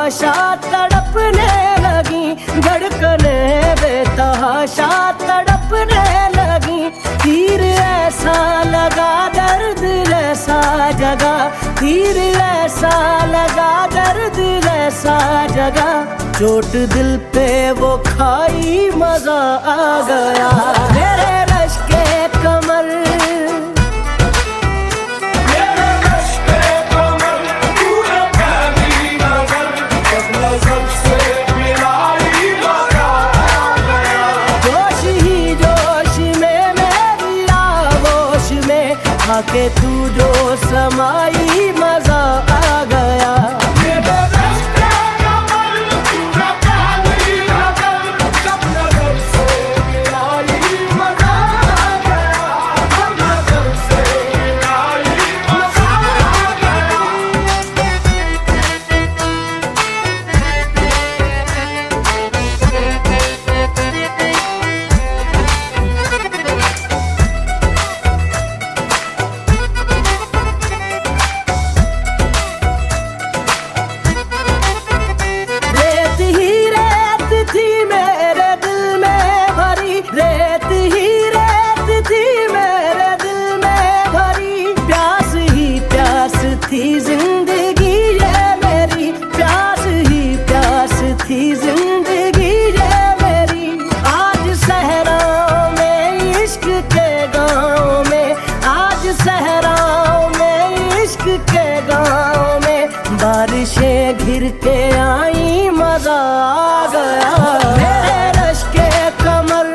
बेतहाशा तड़पने लगी, धड़कने बेतहाशा तड़पने लगी। तीर ऐसा लगा दर्द ऐसा जगा, तीर ऐसा लगा दर्द ऐसा जगा। चोट दिल पे वो खाई मजा आ गया। मेरे रश के कमर, आके तू जो समाई मजा आ गया। जिंदगी ये मेरी प्यास ही प्यास थी, जिंदगी ये मेरी। आज सहराओं में इश्क के गाँव में, आज सहराओं में इश्क के गाँव में बारिशें घिर के आई मजा आ गया। मेरे रश के कमर,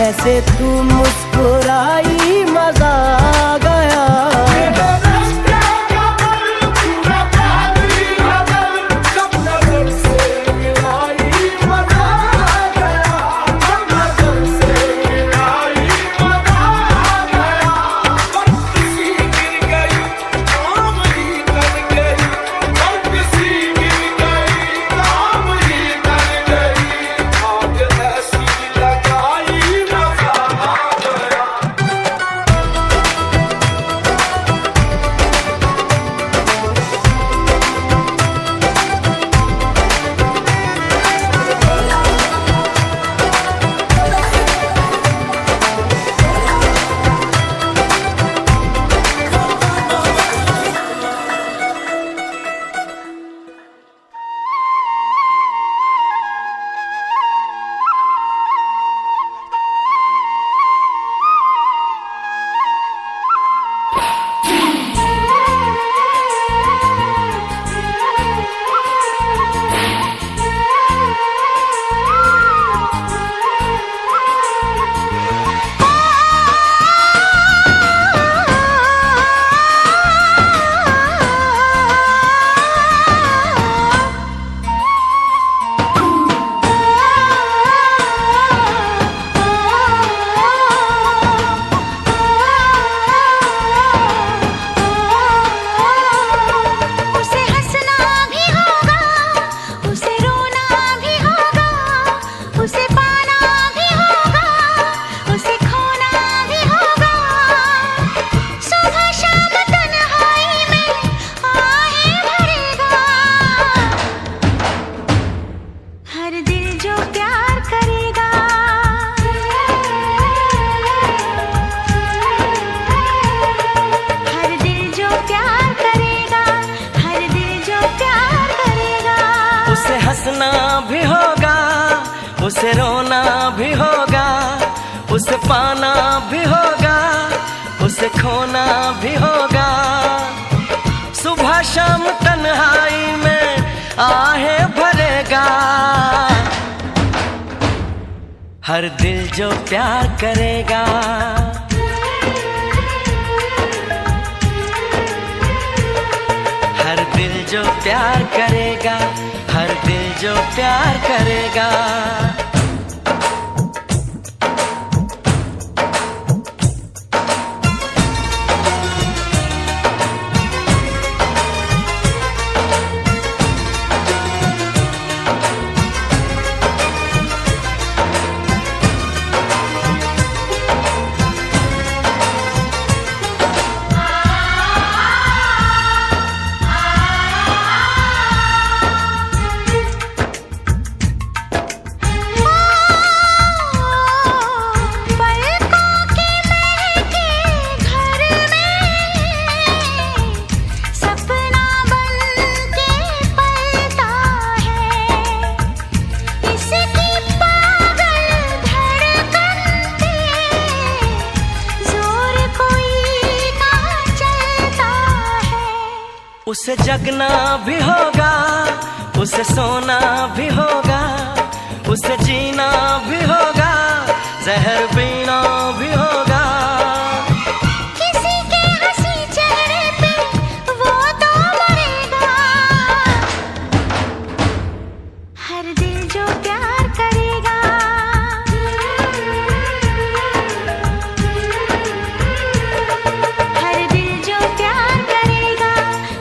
ऐसे तू मुस्कुराई मजा आ गया। हंसना भी होगा, उसे रोना भी होगा, उसे पाना भी होगा, उसे खोना भी होगा। सुबह शाम तन्हाई में आहें भरेगा। हर दिल जो प्यार करेगा, हर दिल जो प्यार करेगा, हर दिल जो प्यार करेगा। उसे जगना भी होगा, उसे सोना भी होगा, उसे जीना भी होगा, जहर पीना भी होगा। किसी के हंसी चेहरे पे वो तो मरेगा, हर दिल जो प्यार करेगा। हर दिल जो प्यार करेगा,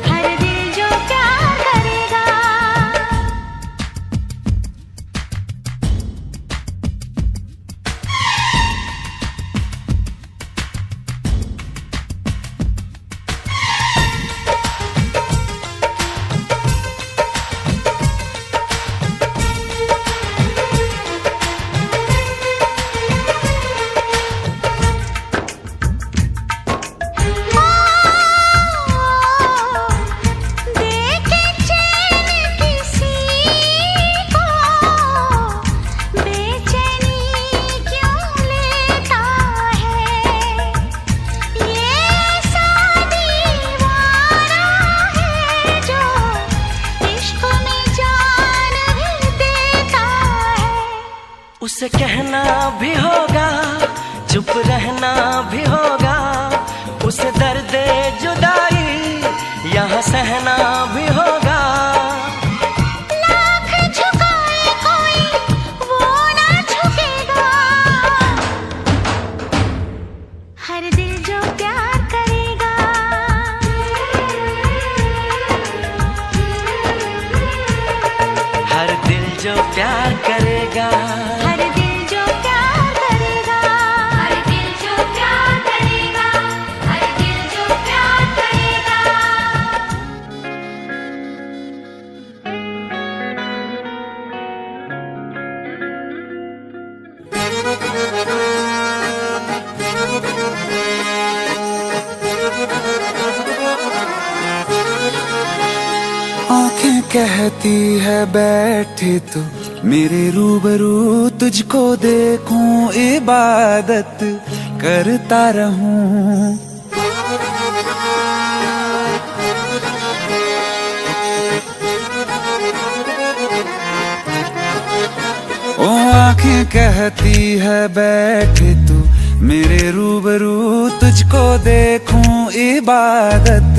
हर दिल जो प्यार करेगा। देखे चैन किसी को, बेचैनी क्यों लेता है? ये ऐसा दीवाना है जो इश्क में जान भी देता है। उसे कहना भी होगा, चुप रहना भी होगा, उसे दर्द जुदाई यहाँ सहना भी होगा। लाख झुकाए कोई वो ना झुकेगा, हर दिल जो प्यार करेगा। हर दिल जो प्यार करेगा, हर दिल जो प्यार करेगा, हर दिल जो प्यार करेगा, हर दिल जो प्यार करेगा। आंखें कहती है बैठे तू मेरे रूबरू, तुझको देखूं इबादत करता रहूं। ओ आंखें कहती है बैठे तू मेरे रूबरू, तुझको देखूं इबादत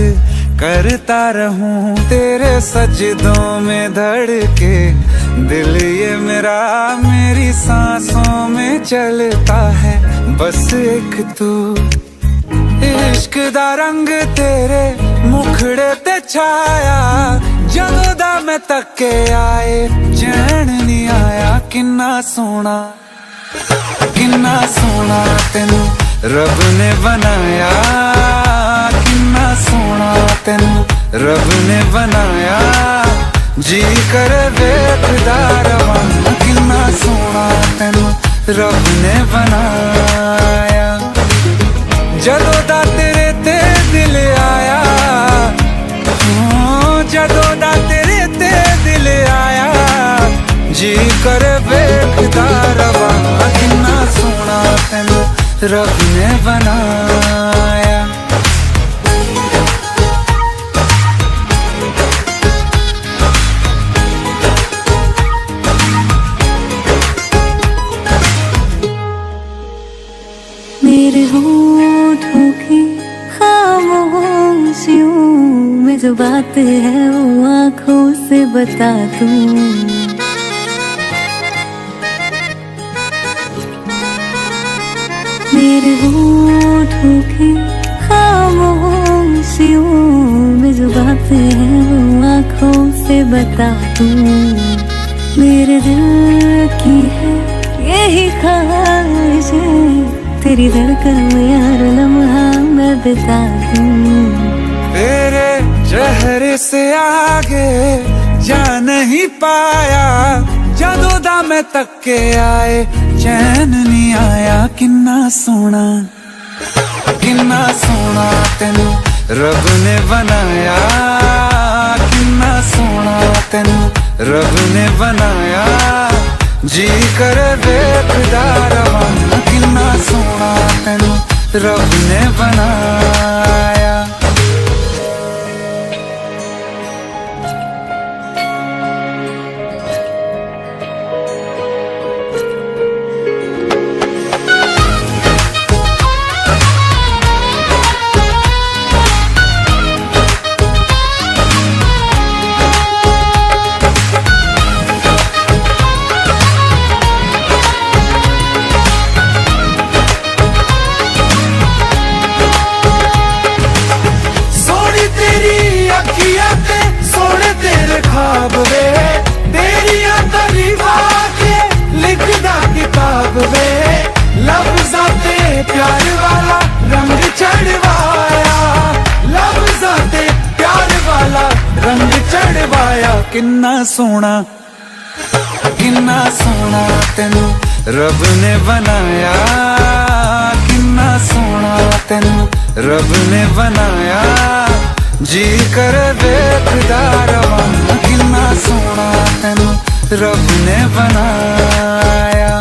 करता रहूं। तेरे सजदों में धड़के दिल ये मेरा, मेरी सांसों में चलता है बस एक तू। इश्क दा रंग तेरे मुखड़े ते छाया, जदों दा मैं तके आए चैन नहीं आया। किन्ना सोना तेनू रब ने बनाया, किन्ना सोना तेनू रब ने बनाया। जी करे वेखदा रवां, किन्ना सोना तेनू रब ने बनाया। जदों दा तेरे ते दिल आया, जदों दा तेरे ते दिल आया, जी करे वेखदा रवां, किन्ना सोना तेनू रब ने बनाया। मेरे होठों की खामोशियों में जो बात है वो आँखों से बता दूं। मेरे होठों की खामोशियों में जो बात है वो आँखों से बता दूं। मेरे दिल की है यही ख्वाहिश है, तेरी धड़कन में यार लम्हा मैं बिता दूं। तेरे चेहरे से आगे जा नहीं पाया, जदों दा मैं तके आए चैन नहीं आया। किन्ना सोना तेनू रब ने बनाया, किन्ना सोना तेनू रब ने बनाया। जी करे वेखदा रवां, किन्ना सोना तेनू रब ने बनाया। किन्ना सोना तेनू रब ने बनाया, किन्ना सोना तेनू रब ने बनाया, जी कर वेखदा रवां, किन्ना सोना तेनू रब ने बनाया।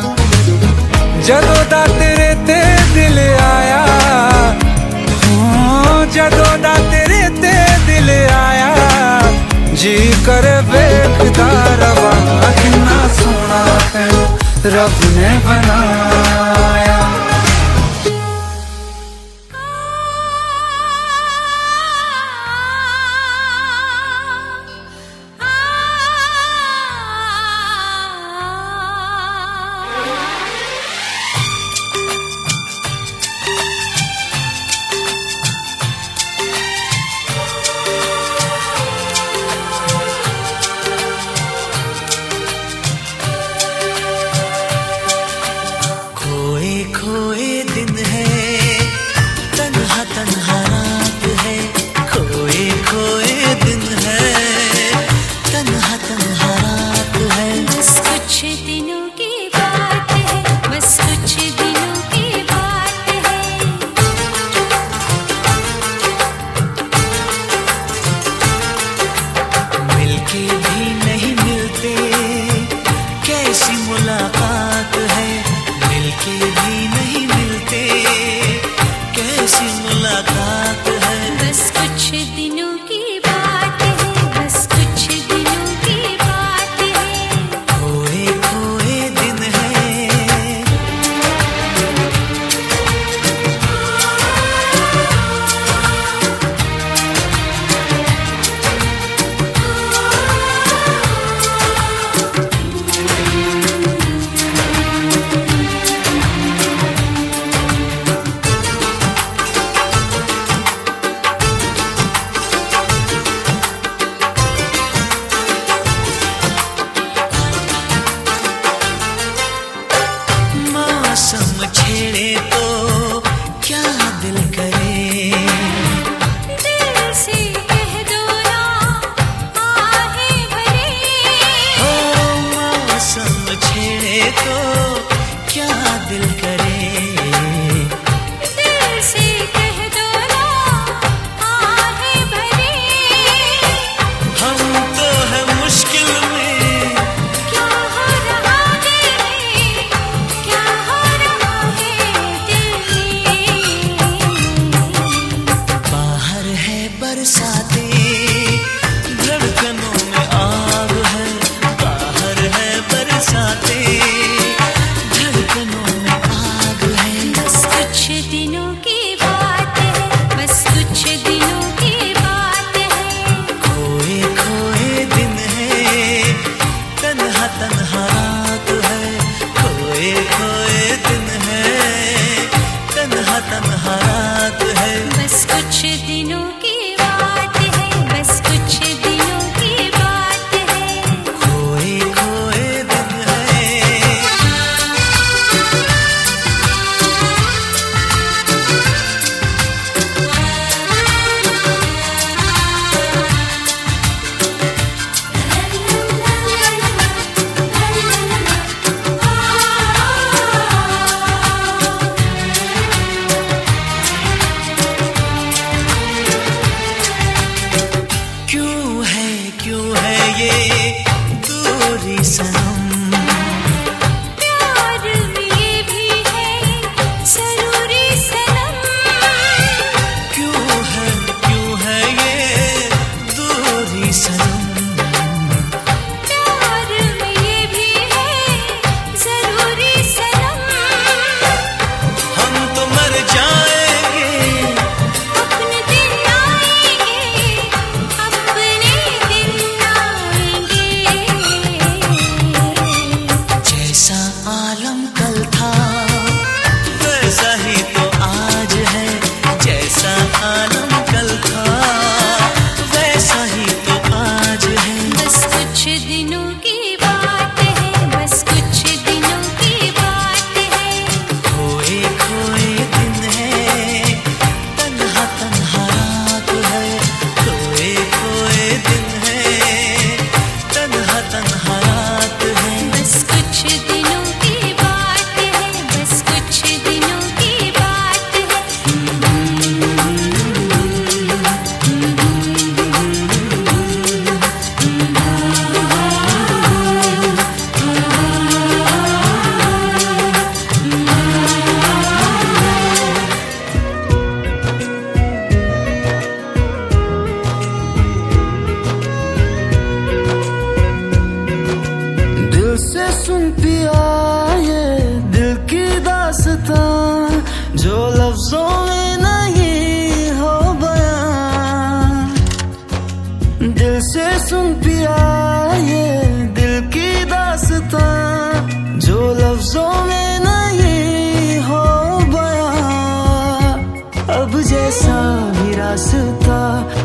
जदों दा तेरे ते दिल आया, जदों दा तेरे ते दिल आया, जी कर वेखदा रवां, किन्ना सोना तेनू रब ने बनाया। खोए दिन है, तन्हा तन्हा रात है, खोए खोए दिन है, तन्हा तन्हा रात है। बस कुछ दिनों की बात है, बस कुछ दिनों की बात है। मिलके भी नहीं मिलते, कैसी मुलाकात है, मिलके भी नहीं मिलते, लफ्जों में नहीं हो बयां, दिल से सुन पिया ये दिल की दास्तां, जो लफ्जों में नहीं हो बयां। अब जैसा भी रास्ता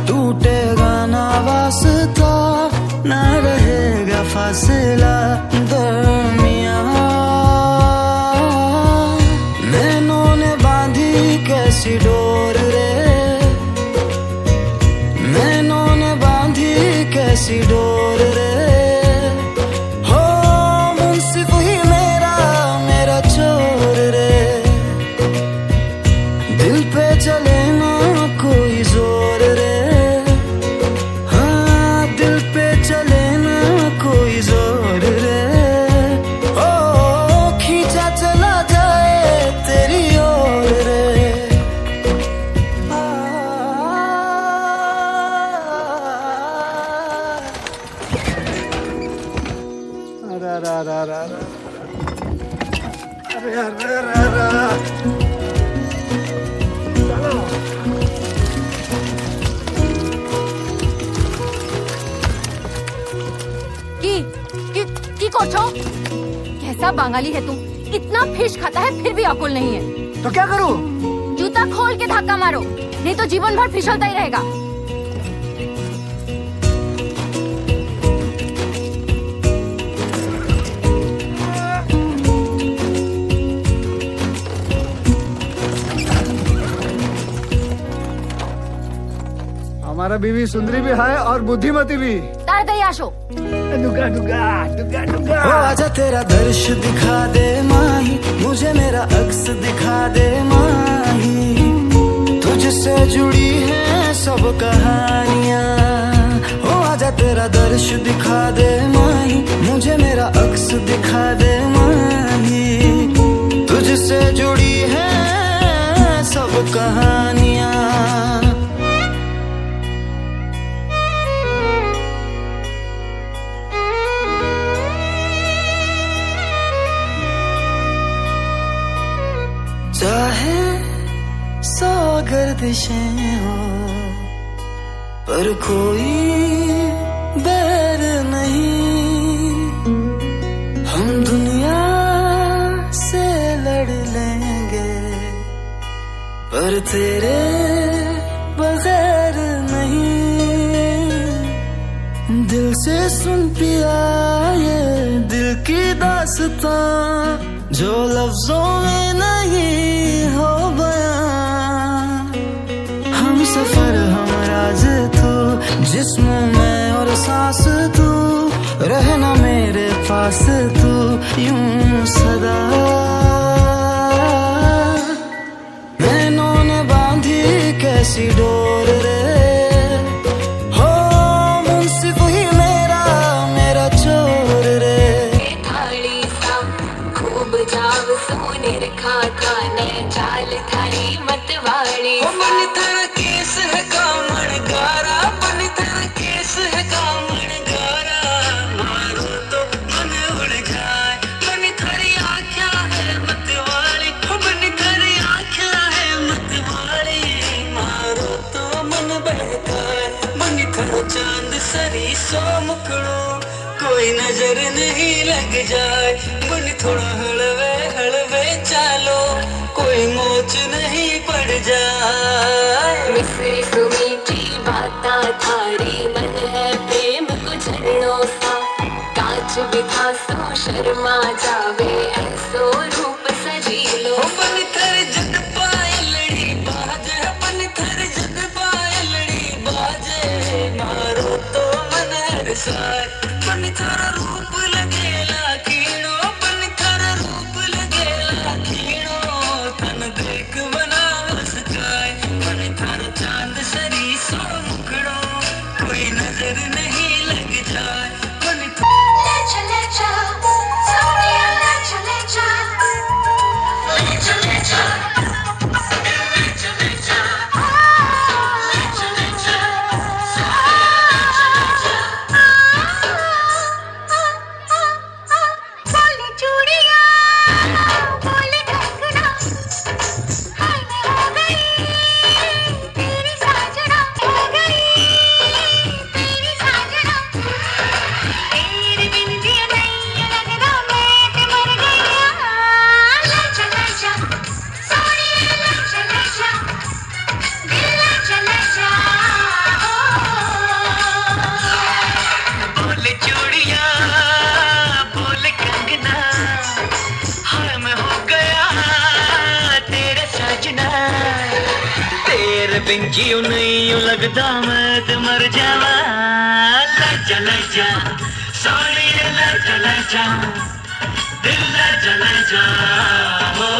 टूटेगा ना वास्ता, ना रहेगा फासला दरमियां। नैनों ने बांधी कैसी डोर रे, नैनों ने बांधी कैसी डोर रे, हो मुंसिफ ही मेरा मेरा चोर रे। दिल पे चले ना कोई जोर रे, हाँ दिल पे चले ना कोई जोर रे, ओ खींचा चला जाए तेरी ओर रे। की করছো? कैसा बांगाली है तुम, इतना फिश खाता है फिर भी अकुल नहीं है। तो क्या करूं? जूता खोल के धक्का मारो, नहीं तो जीवन भर फिसलता ही रहेगा। हमारा बीवी सुंदरी भी है और बुद्धिमती भी। ताड़ाताड़ी आशो। डुगा डुगा डुगा डुगा। ओ आजा तेरा दर्श दिखा दे माही, मुझे मेरा अक्स दिखा दे माही, तुझसे जुड़ी है सब कहानियाँ। ओ आजा तेरा दर्श दिखा दे माही, मुझे मेरा अक्स दिखा दे माही, तुझसे जुड़ी है सब कहानियाँ। चाहे सौ गर्दिशें हो पर कोई बैर नहीं, हम दुनिया से लड़ लेंगे पर तेरे बगैर नहीं। दिल से सुन पिया ये दिल की दास्तां, जो लफ्जों में नहीं हो बयां। हम सफर हम राज तू, जिस्म में और सांस तू, रहना मेरे पास तू यूं सदा। नैनों ने बांधी कैसी डोर रे, हो मुंसिफ ही मेरा मेरा चोर रे। थाली सा खूब जाव सोने रखा खाने चाल थारी मतवाली। बन थारा केस है कामण गारा, बन थारा केस है कामण गारा, मारो तो मन उड़ जाए। बन थारी आँखा है मतवाली, बन थारी आँखा है मतवाली, मारो तो मन बहकाए। बन थारा चांद सरी सो मुखड़ो, कोई नजर नहीं लग जाए। बन थोड़ा हलवे हलवे चालो, कोई मोच नहीं पड़ जाए। मिसरी सुमीठी बाता थारी, मन है प्रेम को झरनों सा। कांच बिथा सो शर्मा जावे, ऐसो रूप सजी लो। बन थर जद पाए लड़ी बाजे, बन थर जद पाए लड़ी बाजे, मारो तो मन हरसाए। बन थारा रूप लगेला कीड़ो, बन थारा रूप लगेला कीड़ो, तन देख बना बस जाए। बन थारा चांद सरी सो मुखड़ो, कोई नजर नहीं लग जाए। बन लेचा लेचा सोनिया लेचा। तेरे बिन जियो नहीं यूं लगदा मैं ते मर जावा। ले जा सोनिए ले जा दिल ले जा हो।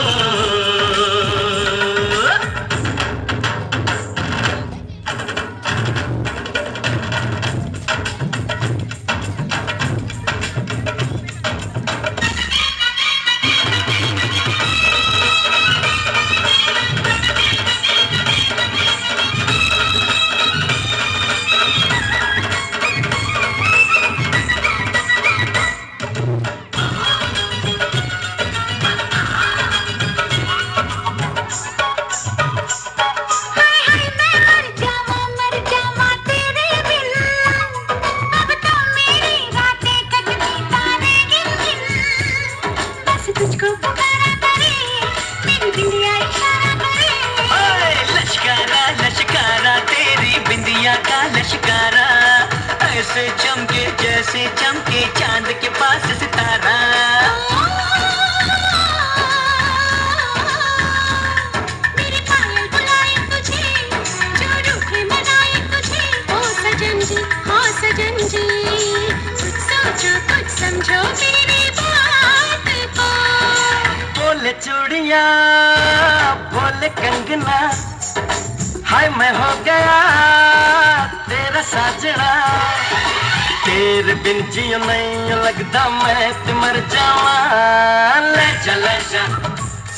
ऐसे चमके जैसे चमके चांद के पास सितारा। मेरे पायल बुलाए तुझे, जो रूठे मनाए तुझे। ओ सजन जी, हाँ सजन जी, कुछ सोचो कुछ समझो मेरी बात को। बोले चूड़ियां बोले कंगना, हाय मैं हो गया तेरा साजना। तेरे बिन जियो नहीं लगदा मैं ते मर जावा। ले जा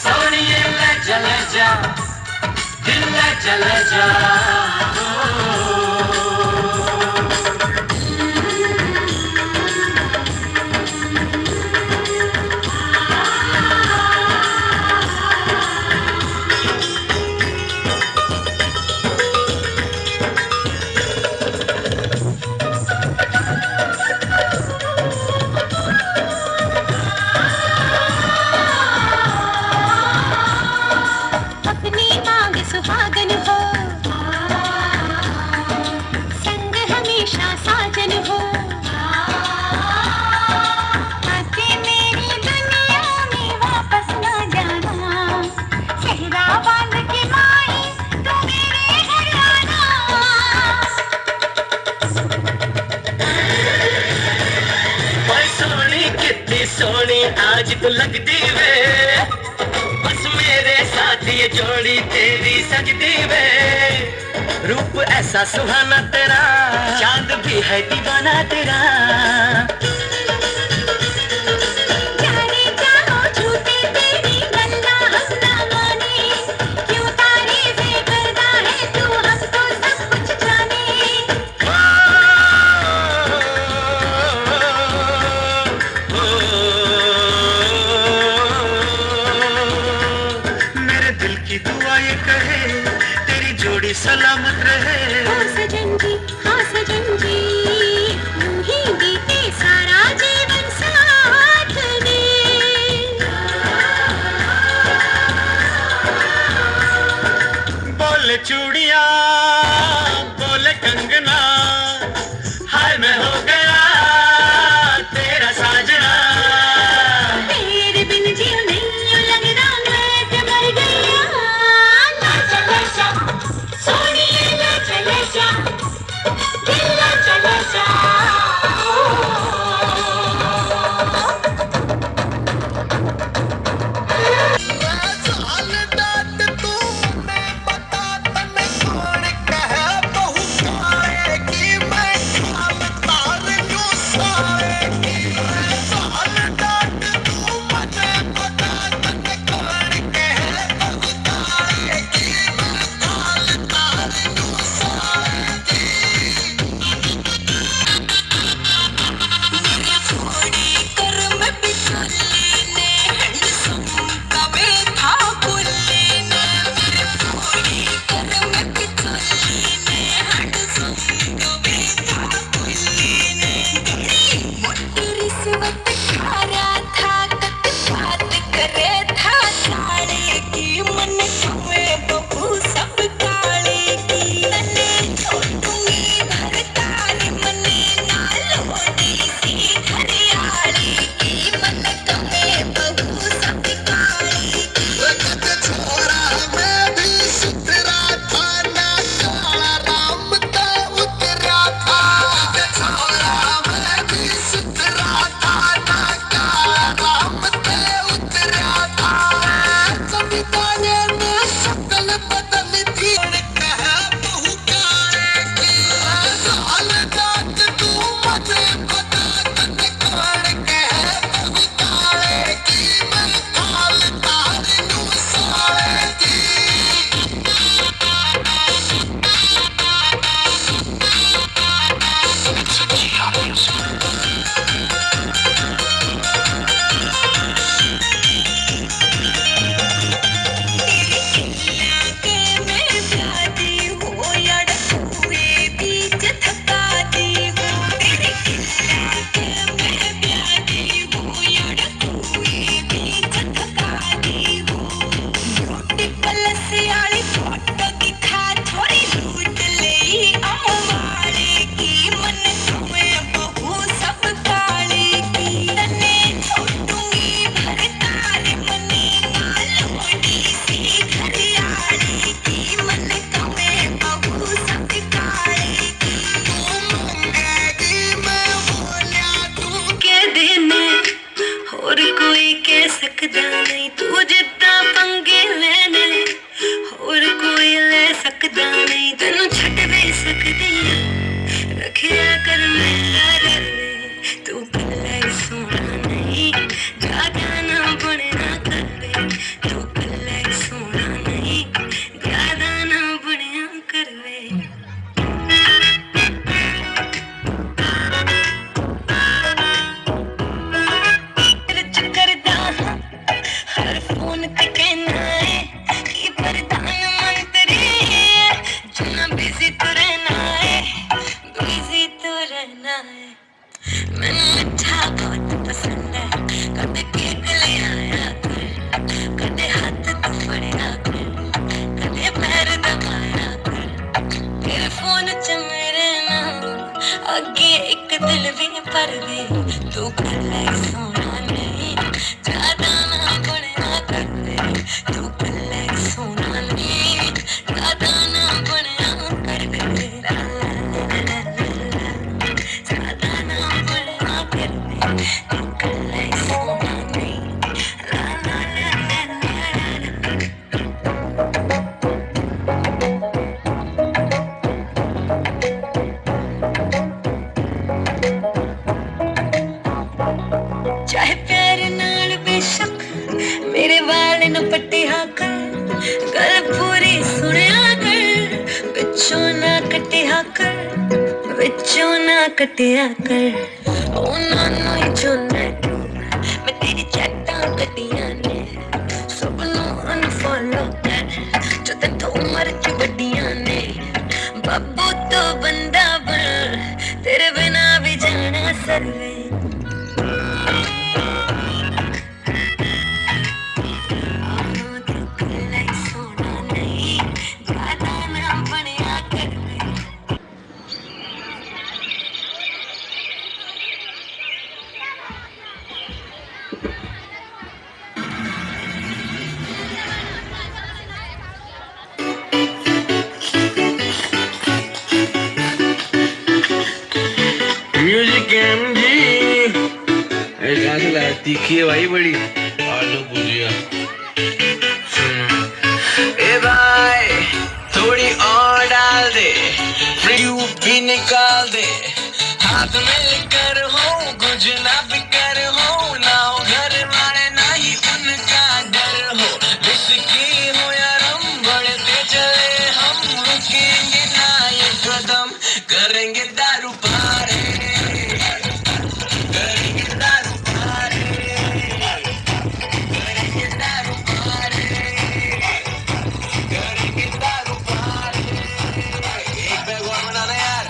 सोनिए ले जा दिल ले जा सुहागन हो, संग हमेशा साजन हो। आके मेरी दुनिया में वापस ना जाना, सेहरा बांध के माही तू मेरे घर आना। ओए सोनी कितनी सोनी आज तू लगदी वे, बस मेरे साथ ये जोड़ी तेरी सजदी वे। रूप ऐसा सुहाना तेरा, चांद भी है दीवाना तेरा। जाने चाहो झूठे तेरी गल्ला हम ना माने, क्यों तारीफें करता है तू हम तो सब कुछ जाने। मेरे दिल की दुआ ये कहे तेरी जोड़ी सलामत रहे। हाँ सजन जी, हाँ सजन जी, यूं ही बीते सारा जीवन साथ में। बोले चूड़ियां बोले कंगना, हाय मैं हो गया तेरा साजना। तेरे बिन जियो नहीं यूं लगदा मैं ते मर गया। ले जा सोनिए ले जा दिल ले जा। तू मैं बता तने कौन कहे बहु सियाली फोटो दिखा थोड़ी लूट ले अमवाले की मन तुम्हें बहू सब काले की तने छोड़ूंगी भर तारे मने लोड़ी सी घरियाली की मन तुम्हें बहू सब काले की मैं बोलिया तू के देने और कोई कह सकता नहीं तू जिद्दा पंगे लेने और कोई ले सकता नहीं तेनू छट भी सकती रखिया कर मेरा डर तू कल्ला ही सोना नहीं ज्यादा ना बनना कर तू कल्ला ही सोना नहीं ज्यादा ना बनया कर हर फोन ते कहना है कि प्रधानमंत्री जितना बिजी तो रहना है बिजी तो रहना है मैंने अच्छा बहुत पसंद है कदे केक ले आया कर कदे हाथ तो फड़या कर कदे पैर दबाया कर तेरे फोन च मेरे नाम अगे एक दिल भी भर दे तू कल्ला ही सोना नहीं ज्यादा ना बनना कर तू कल्ला ही सोना नहीं ज्यादा ना बनना कर ज्यादा ना बनना कर तू कल्ला ही सोना नहीं ला ला ला ला चाहे प्यार नाल बेशक मेरे वाल न पट्टिया कर गल पूरी सुनिया कर बिचों ना कटिया कर बिचों ना कटिया कर ओना नहीं चुनना मैं तेरी चैटां कटिया ने सब नु अनफॉलो कर जो ते तो उम्र च बड़ियां ने बाबू तो बंदा बन तेरे बिना भी जाना सर्वे म्यूजिक एमजी कहाँ से लाया तीखी है भाई बड़ी आलू भुजिया ए भाई थोड़ी और डाल दे फ्री भी निकाल दे हाथ में लेकर हो कुछ ना बिकर हो ना हो घर वाले ना ही उनका डर हो विस्की हो या रम बढ़ते चले हम रुकेंगे ना ये कदम करेंगे दारू पारे करेंगे दारू पारे करेंगे दारू पारे करेंगे दारू पारे एक बैग और बनाना यार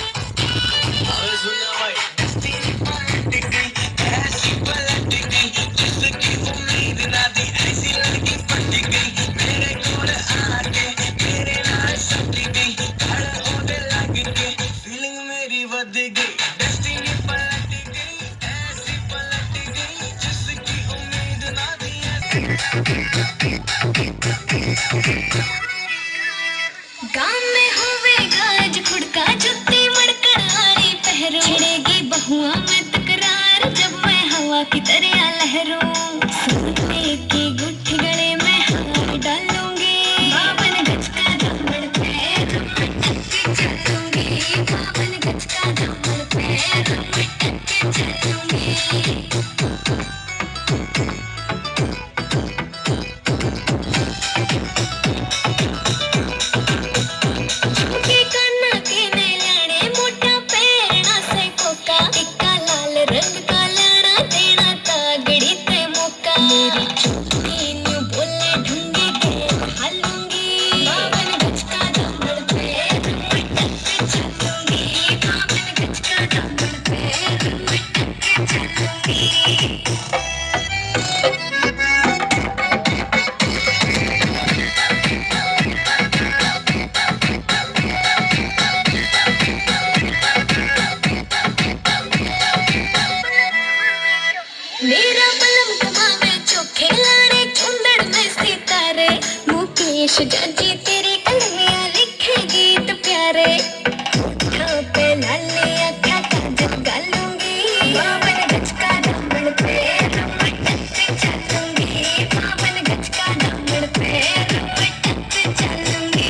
अबे सुनना भाई डेस्टिनी पलट गई ऐसी पलट गई जिसकी उम्मीद ना थी ऐसी लड़की पट गई मेरे कोल आके मेरे नाल सट गई खड़ा होने लग के फीलिंग मेरी बढ़ गई डेस्टिनी पलट गई ऐसी पलट गई जिसकी उम्मीद ना थी गाँव में होवेगा आज खुड़का जुत्ती मड़कर आरी पहरो छिड़ेगी बहुआ में तकरार जब मैं हवा की तरह लहरों सोने की गुट्ठी गले में हार डालूंगी 52 गज का झंबड़ पैर में टक्के चलूंगी 52 गज का झंबड़ पैर में टक्के चलूंगी जाजी तेरी कलमियां लिखे गीत प्यारे हाँ पे लाले आँखा काजल गालूंगी बावन गज का दामन पे रमटत चलूंगी बावन गज का दामन पे रमटत चलूंगी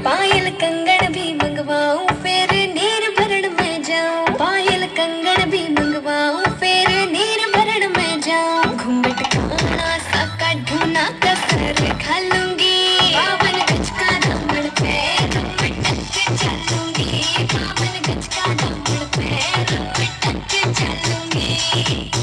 पायल कंगन भी मंगवाऊं फिर नीर भरण में जाऊं पायल कंगन भी मंगवाऊं फिर नीर भरण में जाऊं घूंघट खाना साका ढूना कसर खा लूंगी बावन गज का दामन पे रमटत चलूंगी बावन गज का दामन पे रमटत चलूंगी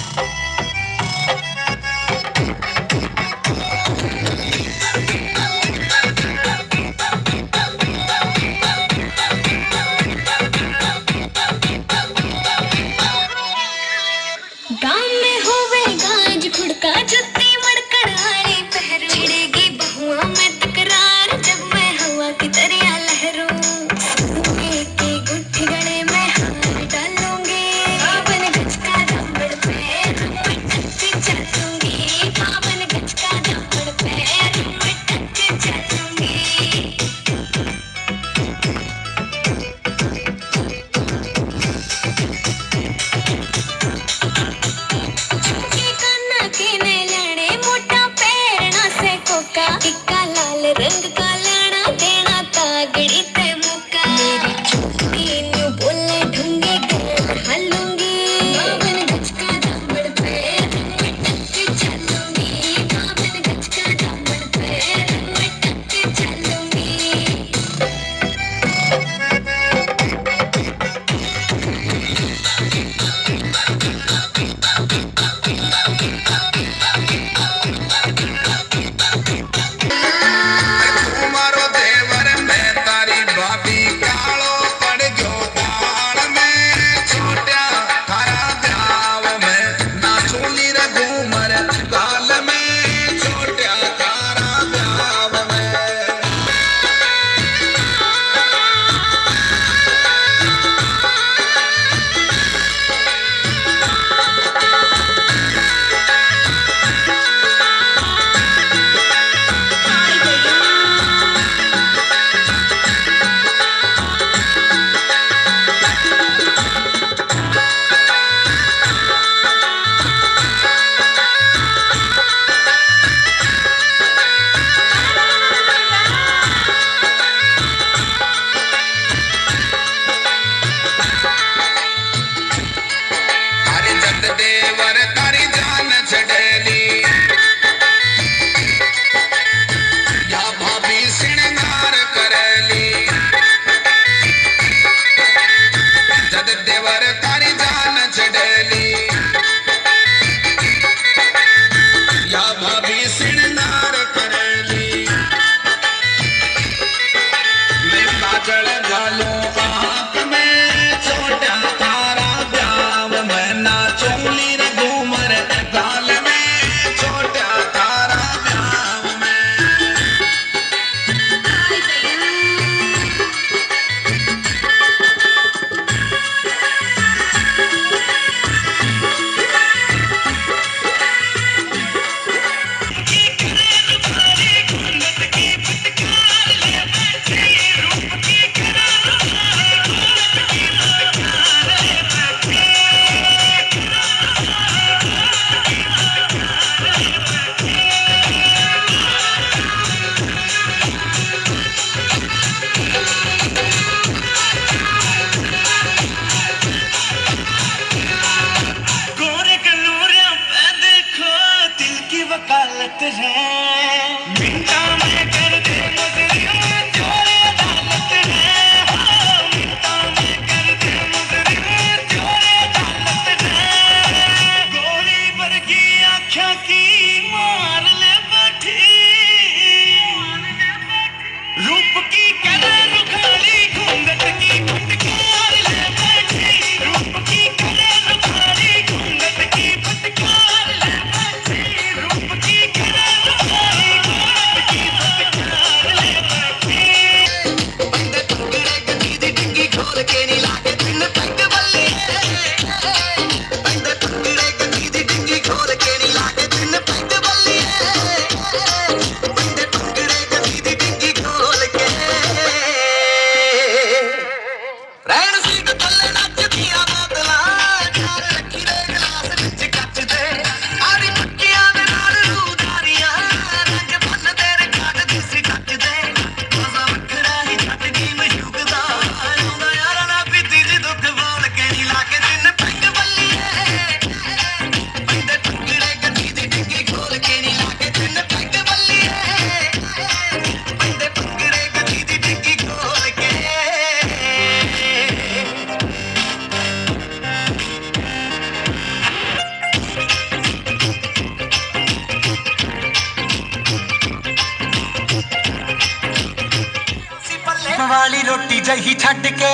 वाली रोटी जही छट के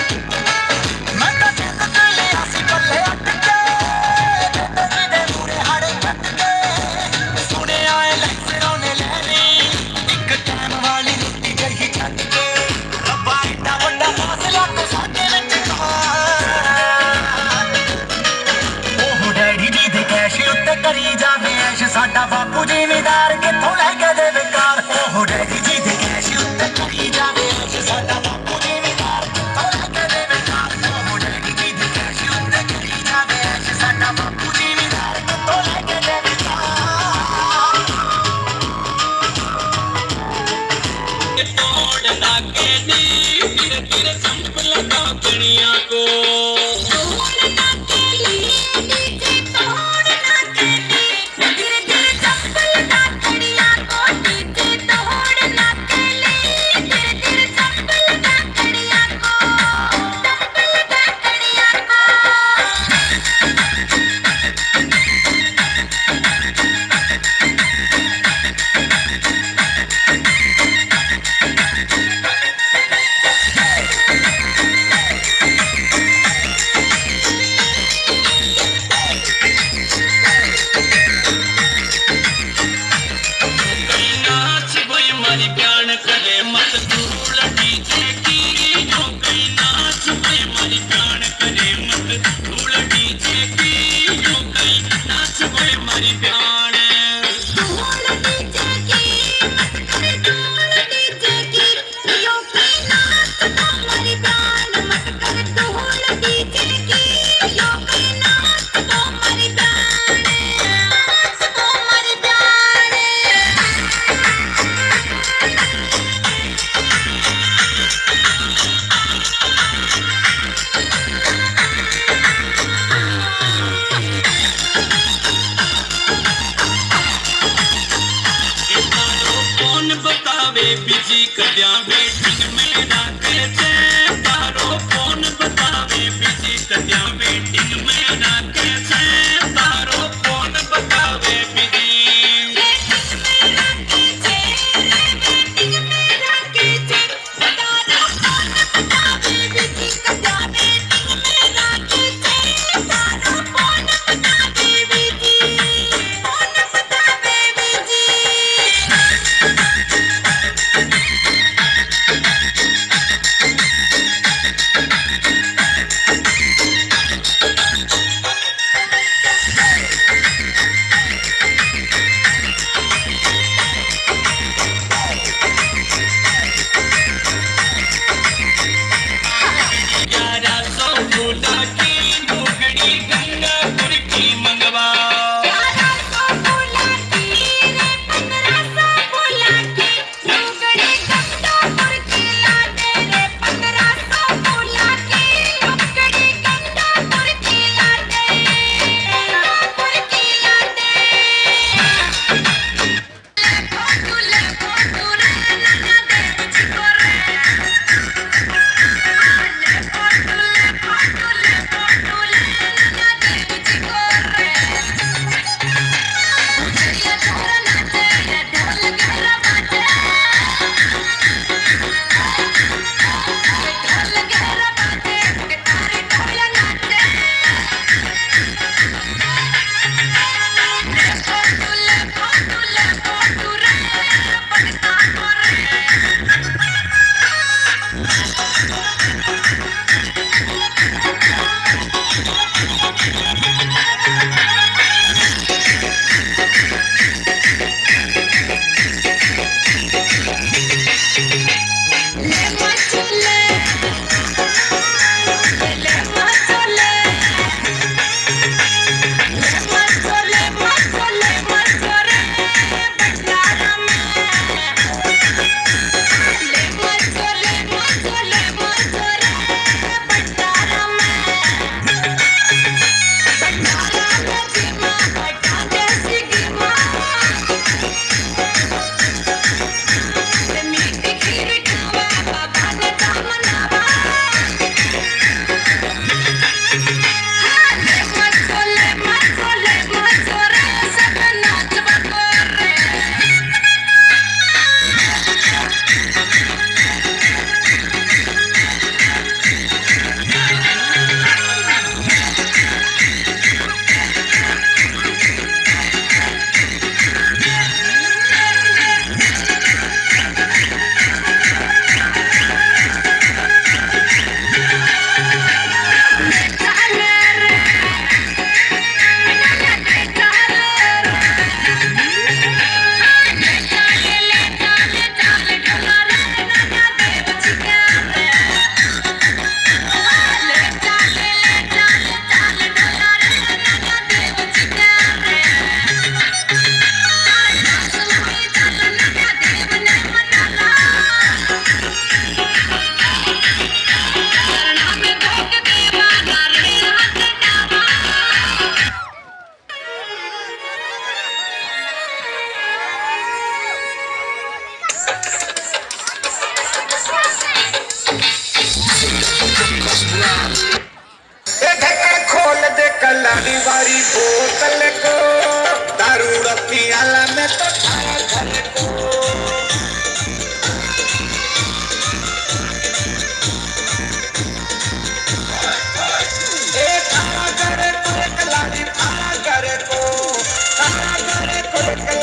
मैं तो जिद ते लिया सी पल्ले अट के तेरे दे मूरे हाड़े कट के सुने आए लैक्चरों ने ले ली एक टाइम वाली रोटी जही छट के रब्बा इतना बड़ा फासला तो साडे विच ओह डैडी जी दे कैश उत्ते करी जावे ऐश साडा बापू जिमीदार कित्थों लै के देवे कार ओह डैडी जी दे कैश उत्ते करी जावे ऐश साडा बापू जिमीदार कित्थों लै के देवे कार ओह डैडी जी दे कैश उत्ते करी जावे ऐश साडा बापू जिमीदार कित्थों लै के देवे कार तोड़ लागे नी धीरे धीरे संप लगा कणिया को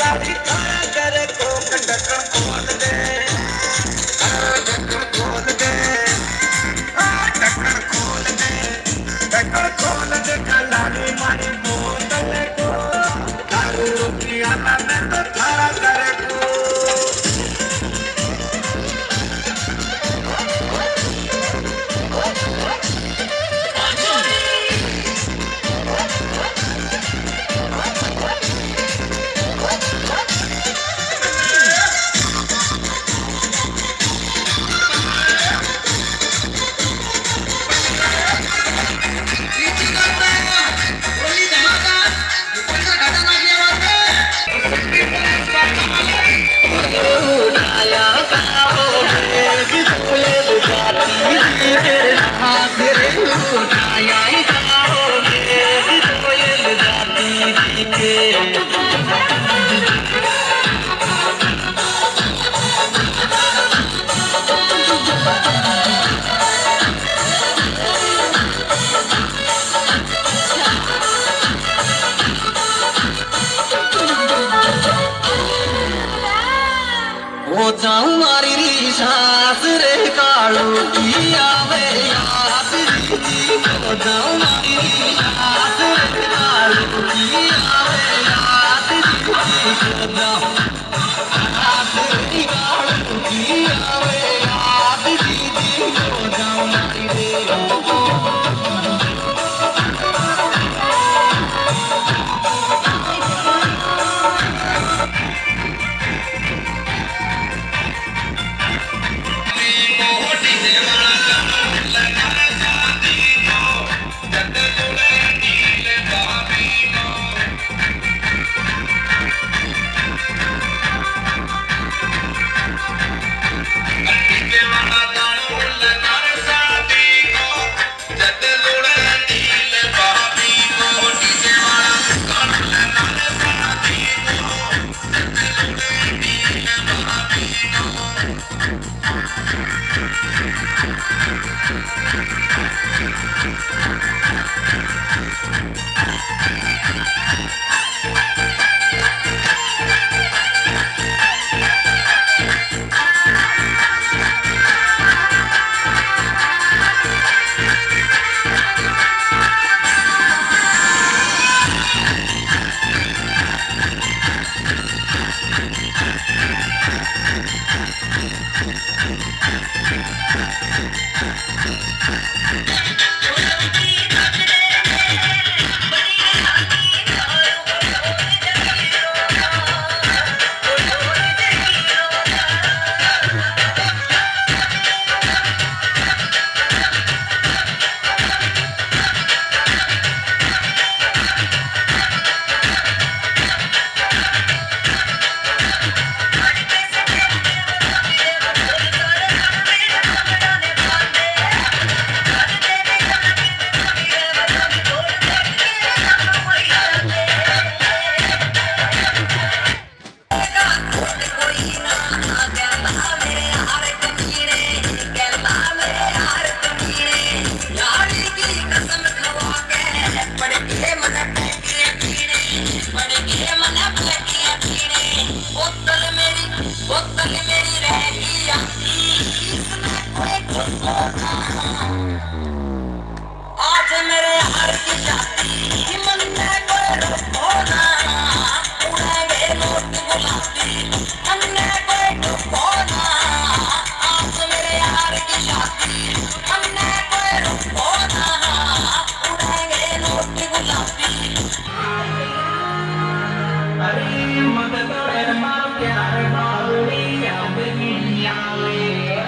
लाड़ी खाया करे कोक ढक्कन खोल दे ढक्कन खोल दे ढक्कन खोल दे ढक्कन खोल दे लाड़ी मारी बोतल को दारू रुपया मैं तो थारा करे को हो जाऊं मारी री सांस रे कालू की आवे याद दीदी हो जाऊं मारी री सांस रे कालू की आवे याद दीदी हो जाऊं सांस रे कालू की आवे याद दीदी हो जाऊं मारी रे आज मेरे हर की शादी मन में कोई रोना उड़ेंगे नोट गुलाबी मन में कोई रोना आज मेरे हर की शादी मन में कोई रोना उड़ेंगे नोट गुलाबी अरे मदद कर मां प्यार मारूनी या दुनिया में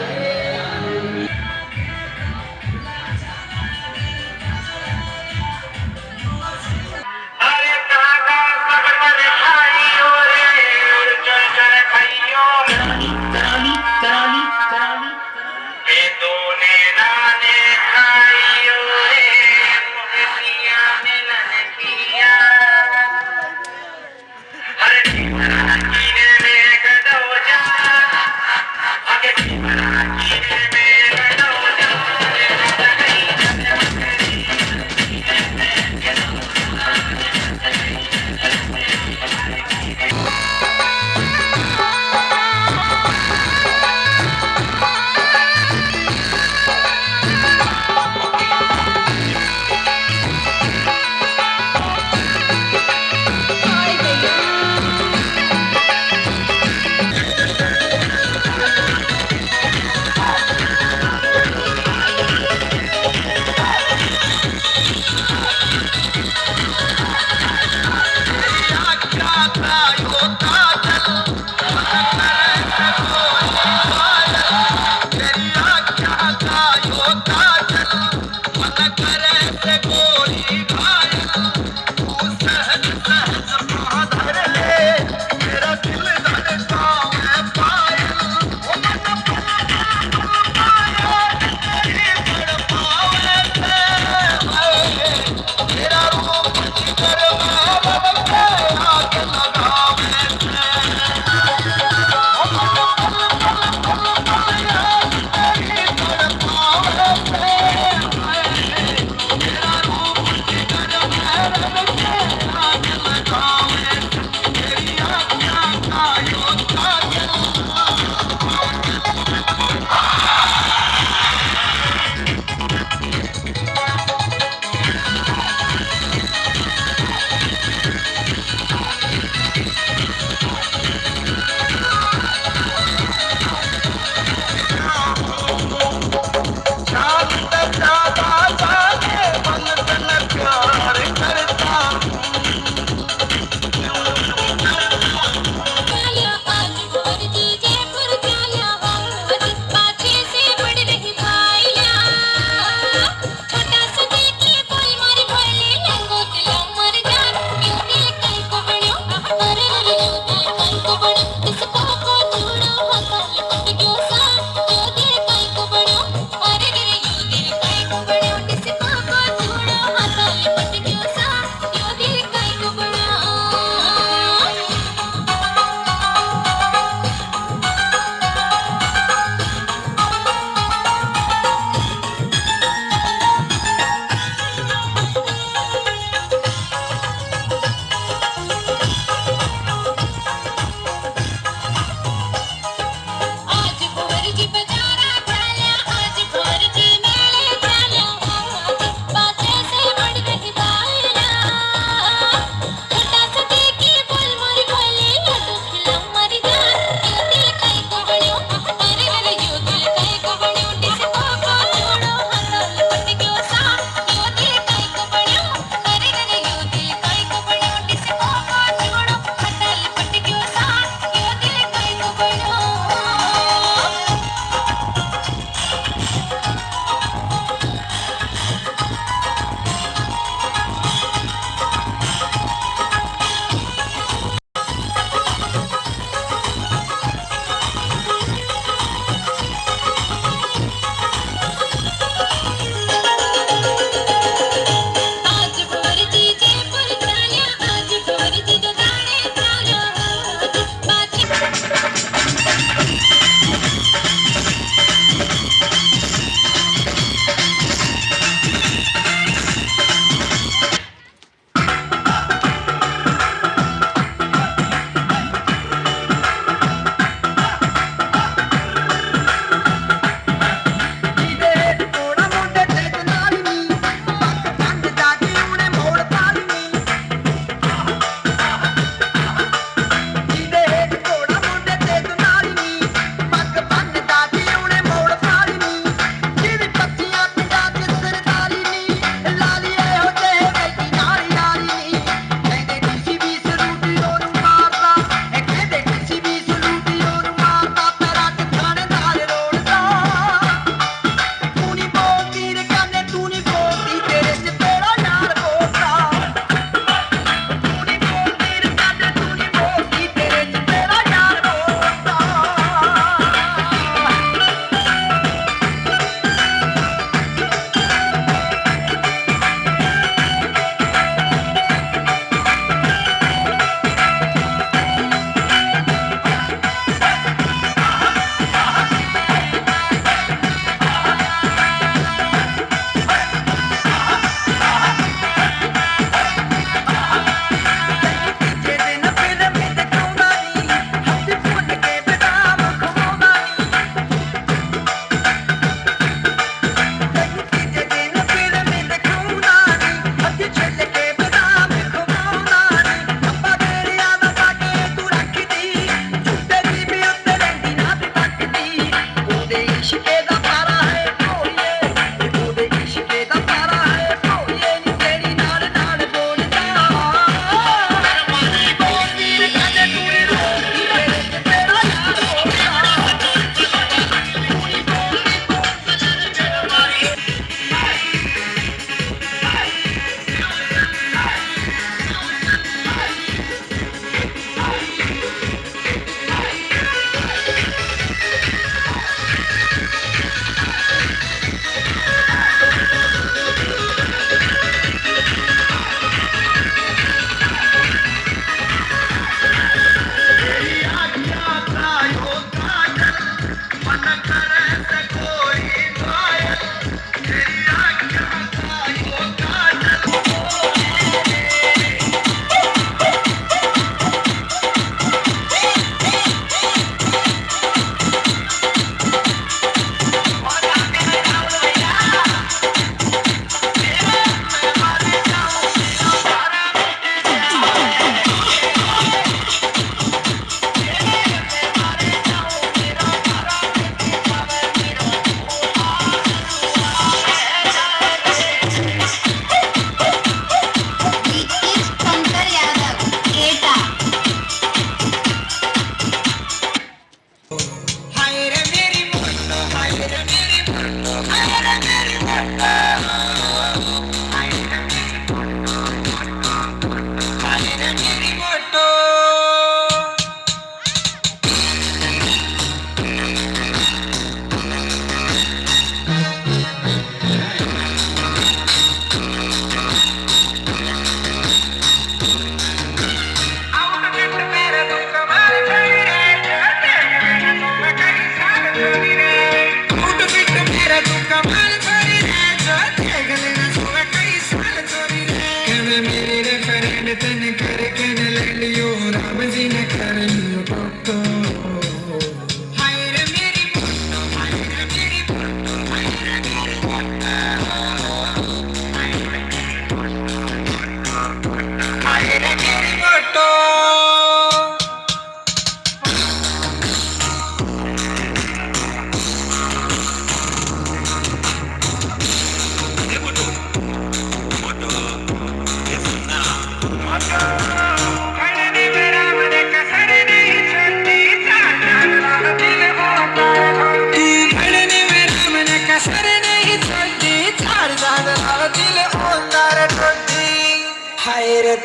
फोटो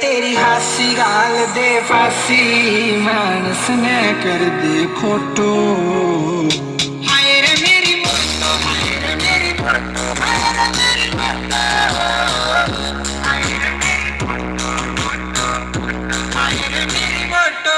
तेरी हासी गाल दे फासी मानस ने कर दे खोटो हाय रे मेरी मोटो हाय रे मेरी मोटो हाय रे मेरी मोटो हाय रे मेरी मोटो हाय रे मेरी मोटो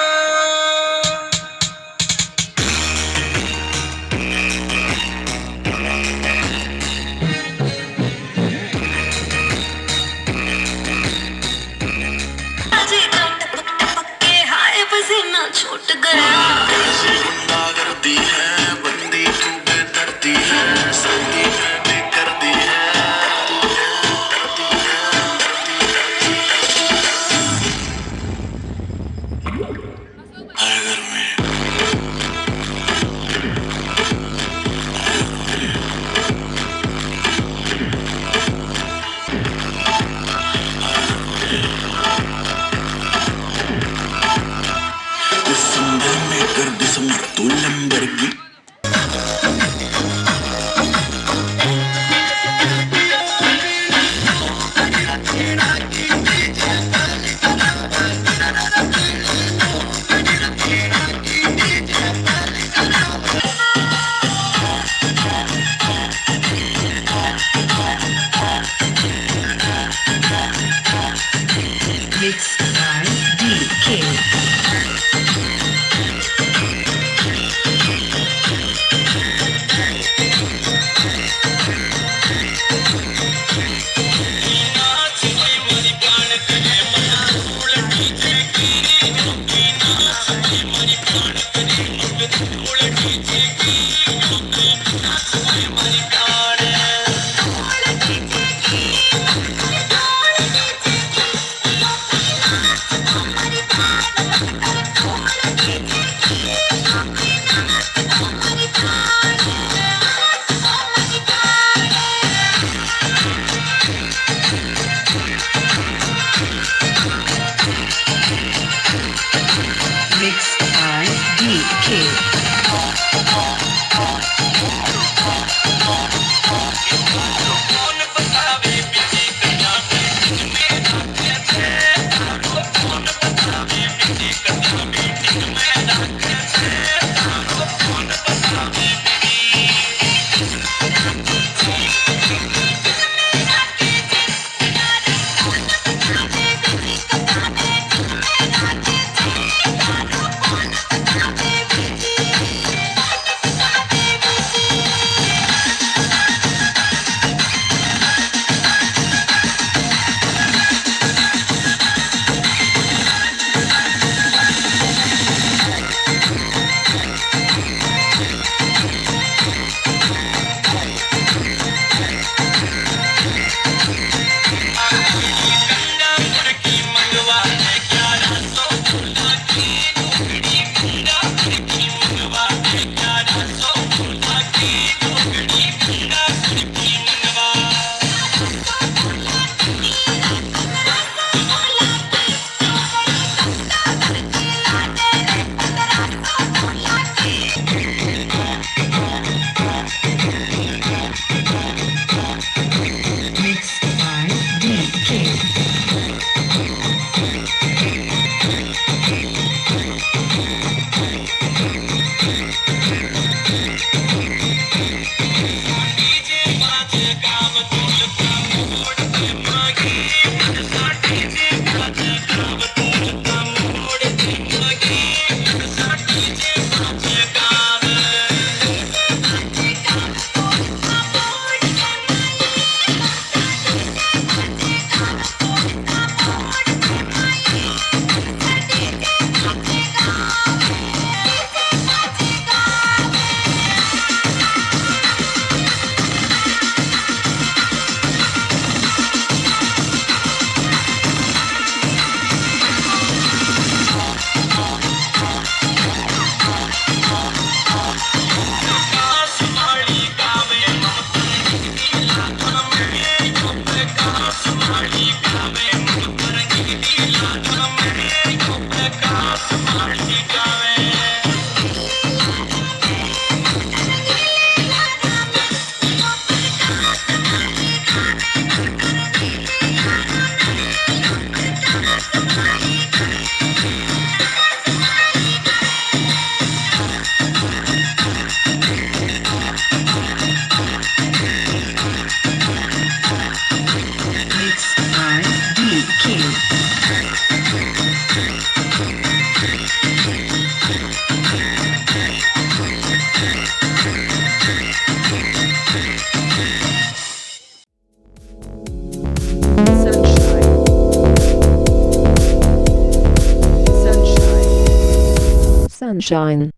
छूट गया कैसे गुंडागर्दी है बंदी तू बेदर्दी है सर्दी में भी कर दी है घर में कर दिसंबर तू लंबरगी आसमान की गावे Sunshine.